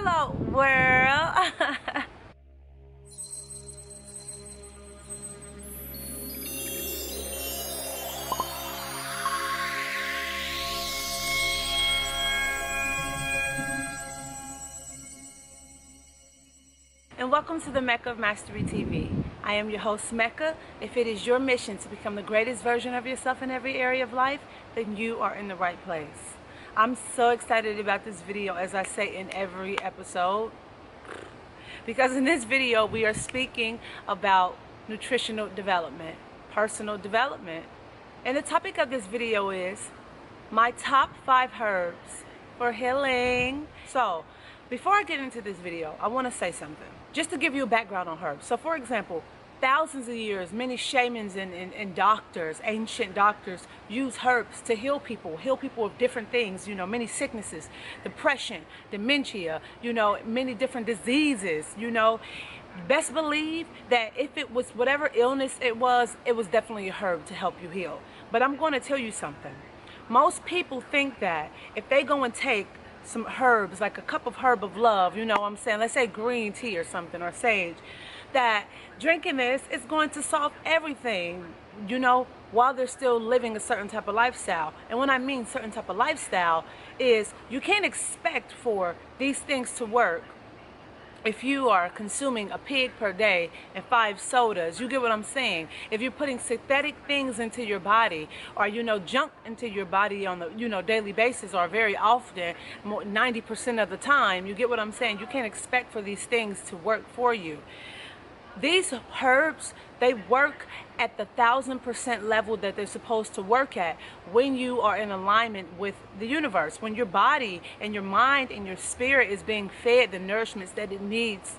Hello, world. And welcome to the Mecca of Mastery TV. I am your host, Mecca. If it is your mission to become the greatest version of yourself in every area of life, then you are in the right place. I'm so excited about this video, as I say in every episode, because in this video we are speaking about nutritional development, personal development. And the topic of this video is my top 5 herbs for healing. So before I get into this video, I want to say something, just to give you a background on herbs. So for example, thousands of years, many shamans and doctors, ancient doctors, use herbs to heal people of different things, you know, many sicknesses, depression, dementia, you know, many different diseases, you know. Best believe that if it was whatever illness it was definitely a herb to help you heal. But I'm going to tell you something. Most people think that if they go and take some herbs, like a cup of herb of love, you know what I'm saying, let's say green tea or something, or sage, that drinking this is going to solve everything, you know, while they're still living a certain type of lifestyle. And when I mean certain type of lifestyle is you can't expect for these things to work if you are consuming a pig per day and 5 sodas. You get what I'm saying? If you're putting synthetic things into your body, or, you know, junk into your body on the, you know, daily basis, or very often, 90% of the time, you get what I'm saying? You can't expect for these things to work for you. These herbs, they work at the 1000% level that they're supposed to work at when you are in alignment with the universe, when your body and your mind and your spirit is being fed the nourishments that it needs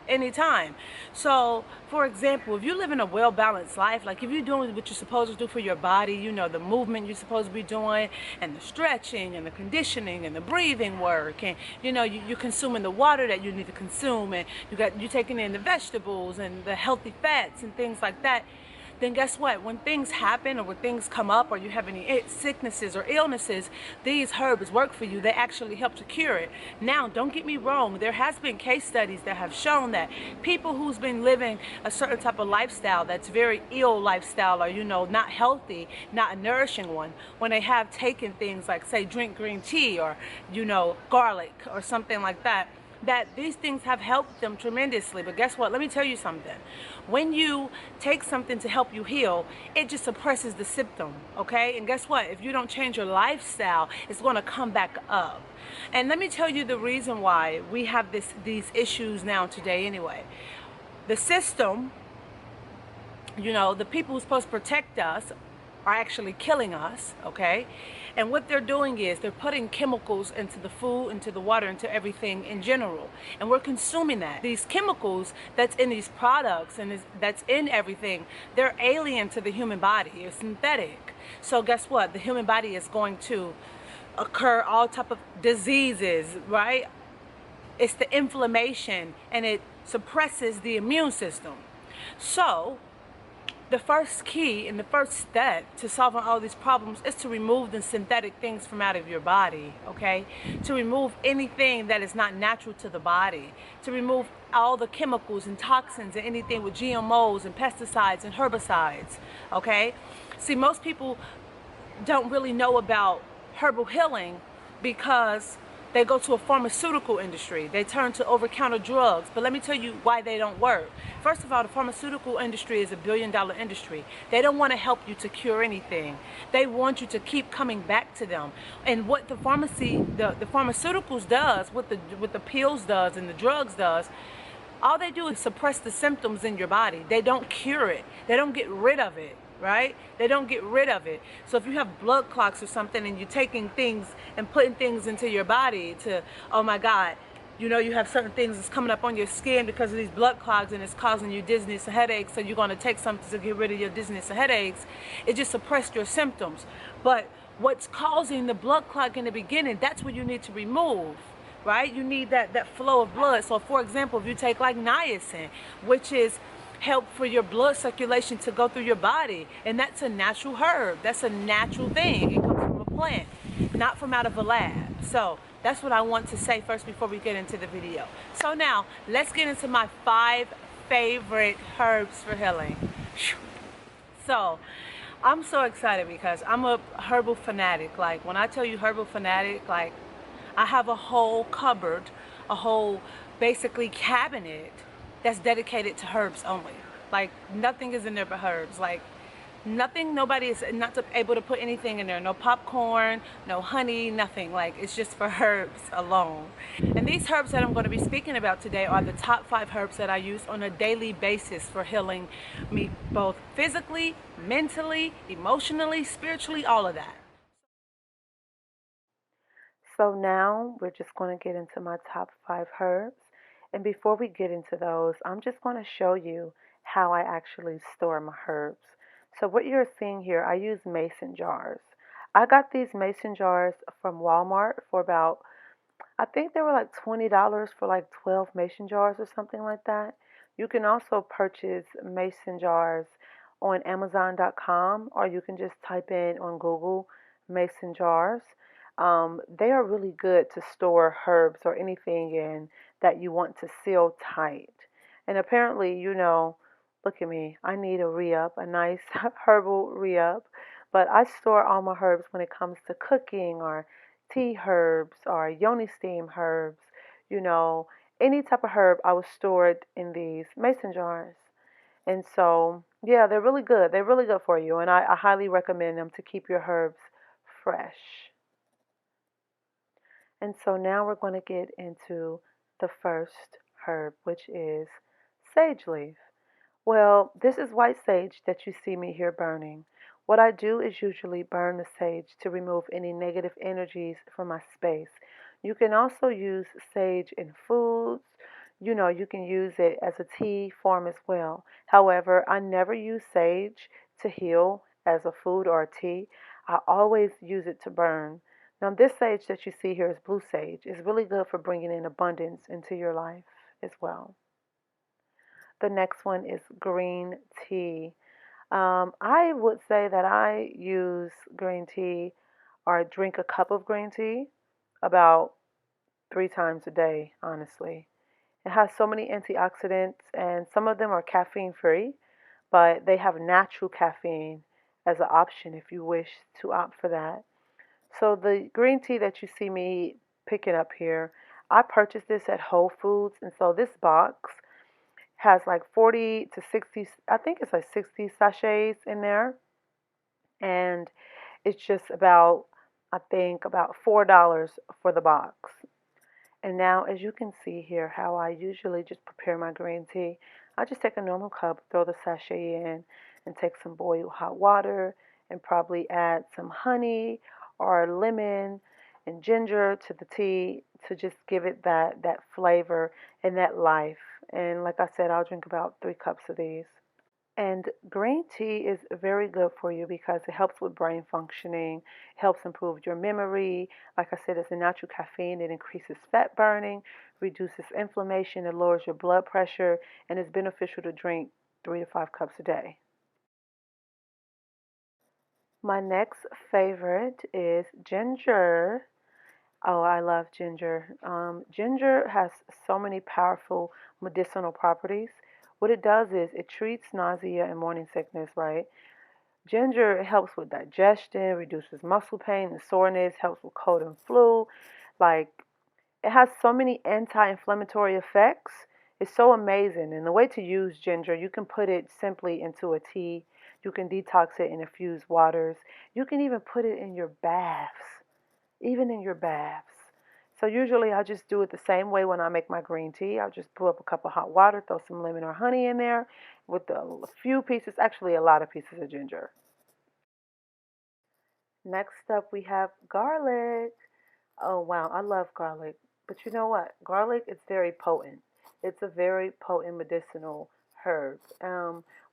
anytime. So for example, if you live in a well-balanced life, like if you're doing what you're supposed to do for your body, you know, the movement you're supposed to be doing, and the stretching and the conditioning and the breathing work, and you know, you're consuming the water that you need to consume, and you're taking in the vegetables and the healthy fats and things like that, then guess what? When things happen, or when things come up, or you have any sicknesses or illnesses, these herbs work for you. They actually help to cure it. Now, don't get me wrong. There has been case studies that have shown that people who's been living a certain type of lifestyle that's very ill lifestyle, or, you know, not healthy, not a nourishing one, when they have taken things like, say, drink green tea, or, you know, garlic or something like that, that these things have helped them tremendously. But guess what? Let me tell you something. When you take something to help you heal, it just suppresses the symptom, okay? And guess what? If you don't change your lifestyle, it's going to come back up. And let me tell you the reason why we have these issues now today anyway. The system, you know, the people who's supposed to protect us are actually killing us, okay? And what they're doing is they're putting chemicals into the food, into the water, into everything in general. And we're consuming that. These chemicals that's in these products and that's in everything, they're alien to the human body. It's synthetic. So guess what? The human body is going to occur all type of diseases, right? It's the inflammation, and it suppresses the immune system. So the first key and the first step to solving all these problems is to remove the synthetic things from out of your body, okay? To remove anything that is not natural to the body. To remove all the chemicals and toxins and anything with GMOs and pesticides and herbicides, okay? See, most people don't really know about herbal healing because they go to a pharmaceutical industry. They turn to over-counter drugs. But let me tell you why they don't work. First of all, the pharmaceutical industry is a billion-dollar industry. They don't want to help you to cure anything. They want you to keep coming back to them. And what the pharmaceuticals does, what the pills does and the drugs does, all they do is suppress the symptoms in your body. They don't cure it. They don't get rid of it. Right? They don't get rid of it. So if you have blood clots or something, and you're taking things and putting things into your body to, oh my God, you know, you have certain things that's coming up on your skin because of these blood clots, and it's causing you dizziness and headaches, so you're going to take something to get rid of your dizziness and headaches. It just suppressed your symptoms. But what's causing the blood clot in the beginning, that's what you need to remove. Right? You need that flow of blood. So for example, if you take like niacin, which is help for your blood circulation to go through your body, and that's a natural herb. That's a natural thing. It comes from a plant, not from out of a lab. So that's what I want to say first before we get into the video. So now let's get into my 5 favorite herbs for healing. So I'm so excited because I'm a herbal fanatic. Like when I tell you herbal fanatic, like I have a whole cupboard, a whole basically cabinet that's dedicated to herbs only. Like nothing is in there but herbs. Like nothing, nobody is not able to put anything in there. No popcorn, no honey, nothing. Like it's just for herbs alone. And these herbs that I'm going to be speaking about today are the top 5 herbs that I use on a daily basis for healing me both physically, mentally, emotionally, spiritually, all of that. So now we're just going to get into my top 5 herbs. And before we get into those, I'm just going to show you how I actually store my herbs. So what you're seeing here, I use mason jars. I got these mason jars from Walmart for about, I think they were like $20 for like 12 mason jars or something like that. You can also purchase mason jars on Amazon.com, or you can just type in on Google mason jars. They are really good to store herbs or anything in that you want to seal tight. And apparently, look at me, I need a re-up, a nice herbal re-up. But I store all my herbs when it comes to cooking or tea herbs or yoni steam herbs, you know, any type of herb, I would store it in these mason jars. And so, yeah, they're really good. They're really good for you. And I highly recommend them to keep your herbs fresh. And so now we're going to get into the first herb, which is sage leaf. Well, this is white sage that you see me here burning. What I do is usually burn the sage to remove any negative energies from my space. You can also use sage in foods. You can use it as a tea form as well. However, I never use sage to heal as a food or a tea. I always use it to burn. Now, this sage that you see here is blue sage. It's really good for bringing in abundance into your life as well. The next one is green tea. I would say that I use green tea or drink a cup of green tea about 3 times a day, honestly. It has so many antioxidants, and some of them are caffeine free, but they have natural caffeine as an option if you wish to opt for that. So, the green tea that you see me picking up here, I purchased this at Whole Foods, and so this box has like 40 to 60, I think it's like 60 sachets in there. And it's just about, I think, about $4 for the box. And now, as you can see here, how I usually just prepare my green tea, I just take a normal cup, throw the sachet in, and take some boiled hot water, and probably add some honey or lemon and ginger to the tea to just give it that flavor and that life. And like I said, I'll drink about 3 cups of these. And green tea is very good for you because it helps with brain functioning, helps improve your memory. Like I said, it's a natural caffeine. It increases fat burning, reduces inflammation, it lowers your blood pressure, and it's beneficial to drink 3 to 5 cups a day. My next favorite is ginger. Oh, I love ginger. Ginger has so many powerful medicinal properties. What it does is it treats nausea and morning sickness, right? Ginger helps with digestion, reduces muscle pain and soreness, helps with cold and flu. Like, it has so many anti-inflammatory effects. It's so amazing. And the way to use ginger, you can put it simply into a tea. You can detox it in infused waters. You can even put it in your baths, even in your baths. So usually I just do it the same way when I make my green tea. I'll just put up a cup of hot water, throw some lemon or honey in there with a few pieces, actually a lot of pieces of ginger. Next up we have garlic. Oh wow, I love garlic. But you know what? Garlic is very potent. It's a very potent medicinal herb.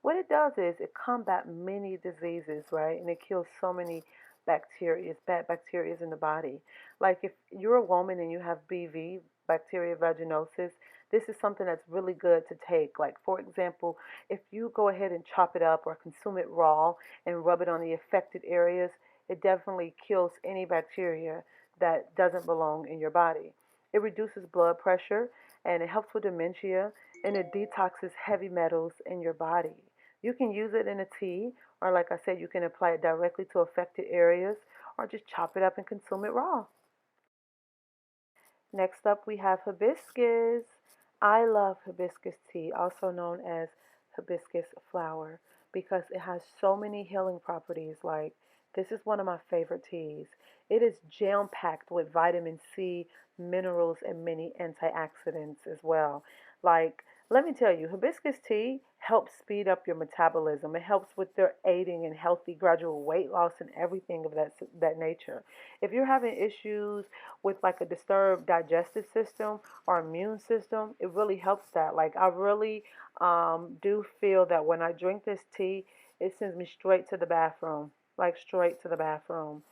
What it does is it combats many diseases, right? And it kills so many bacteria, bad bacteria in the body. Like if you're a woman and you have BV, bacteria vaginosis, this is something that's really good to take. Like for example, if you go ahead and chop it up or consume it raw and rub it on the affected areas, it definitely kills any bacteria that doesn't belong in your body. It reduces blood pressure and it helps with dementia and it detoxes heavy metals in your body. You can use it in a tea, or like I said, you can apply it directly to affected areas, or just chop it up and consume it raw. Next up, we have hibiscus. I love hibiscus tea, also known as hibiscus flower, because it has so many healing properties. Like, this is one of my favorite teas. It is jam packed with vitamin C, minerals, and many antioxidants as well. Like, let me tell you, hibiscus tea helps speed up your metabolism. It helps with their aiding in healthy gradual weight loss and everything of that nature. If you're having issues with like a disturbed digestive system or immune system, it really helps that. Like I really do feel that when I drink this tea, it sends me straight to the bathroom, like straight to the bathroom.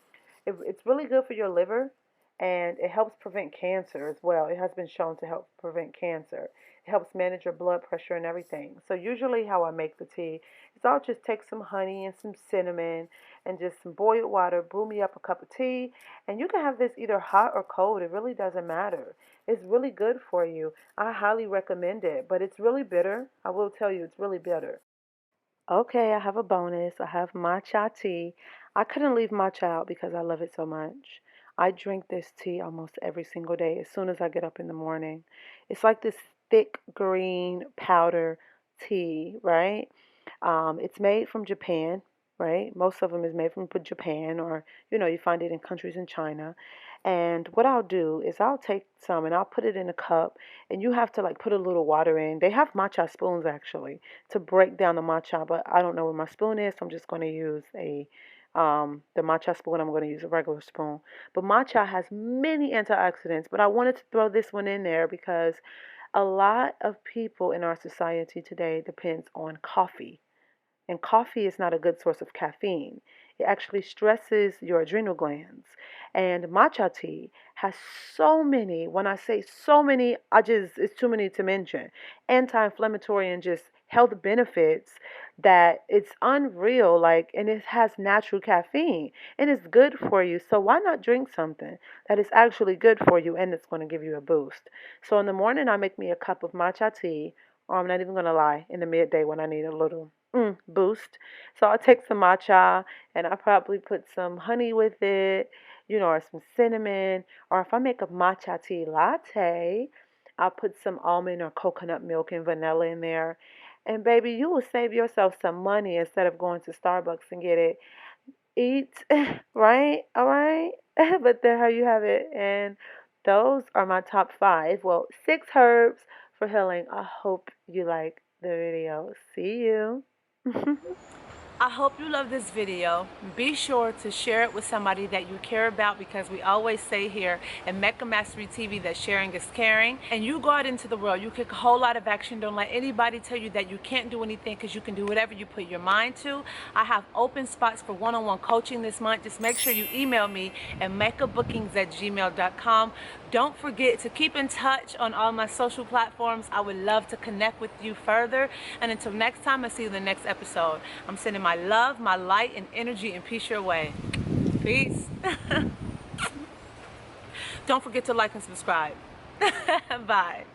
It's really good for your liver and it helps prevent cancer as well. It has been shown to help prevent cancer. It helps manage your blood pressure and everything. So usually how I make the tea is I'll just take some honey and some cinnamon and just some boiled water, brew me up a cup of tea, and you can have this either hot or cold. It really doesn't matter. It's really good for you. I highly recommend it, but it's really bitter. I will tell you, it's really bitter. Okay, I have a bonus. I have matcha tea. I couldn't leave matcha out because I love it so much. I drink this tea almost every single day as soon as I get up in the morning. It's like this thick green powder tea, right? It's made from Japan, right? Most of them is made from Japan, or you find it in countries in China. And what I'll do is I'll take some and I'll put it in a cup, and you have to like put a little water in. They have matcha spoons actually to break down the matcha, but I don't know where my spoon is, so I'm just going to use the matcha spoon. I'm going to use a regular spoon. But matcha has many antioxidants, but I wanted to throw this one in there because a lot of people in our society today depends on coffee. And coffee is not a good source of caffeine. It actually stresses your adrenal glands. And matcha tea has so many, when I say so many, it's too many to mention, anti inflammatory and just health benefits that it's unreal. Like, and it has natural caffeine and it's good for you. So why not drink something that is actually good for you and it's going to give you a boost? So in the morning, I make me a cup of matcha tea, or I'm not even going to lie, in the midday when I need a little boost. So I'll take some matcha and I probably put some honey with it, or some cinnamon. Or if I make a matcha tea latte, I'll put some almond or coconut milk and vanilla in there. And baby, you will save yourself some money instead of going to Starbucks and get it. Eat, right? All right. But there, how you have it. And those are my top five. Well, 6 herbs for healing. I hope you like the video. See you. I hope you love this video. Be sure to share it with somebody that you care about, because we always say here in Mecca Mastery TV that sharing is caring. And you go out into the world, you take a whole lot of action. Don't let anybody tell you that you can't do anything, because you can do whatever you put your mind to. I have open spots for one-on-one coaching this month. Just make sure you email me at meccabookings@gmail.com. Don't forget to keep in touch on all my social platforms. I would love to connect with you further. And until next time, I'll see you in the next episode. I'm sending my love, my light, and energy and peace your way. Peace. Don't forget to like and subscribe. Bye.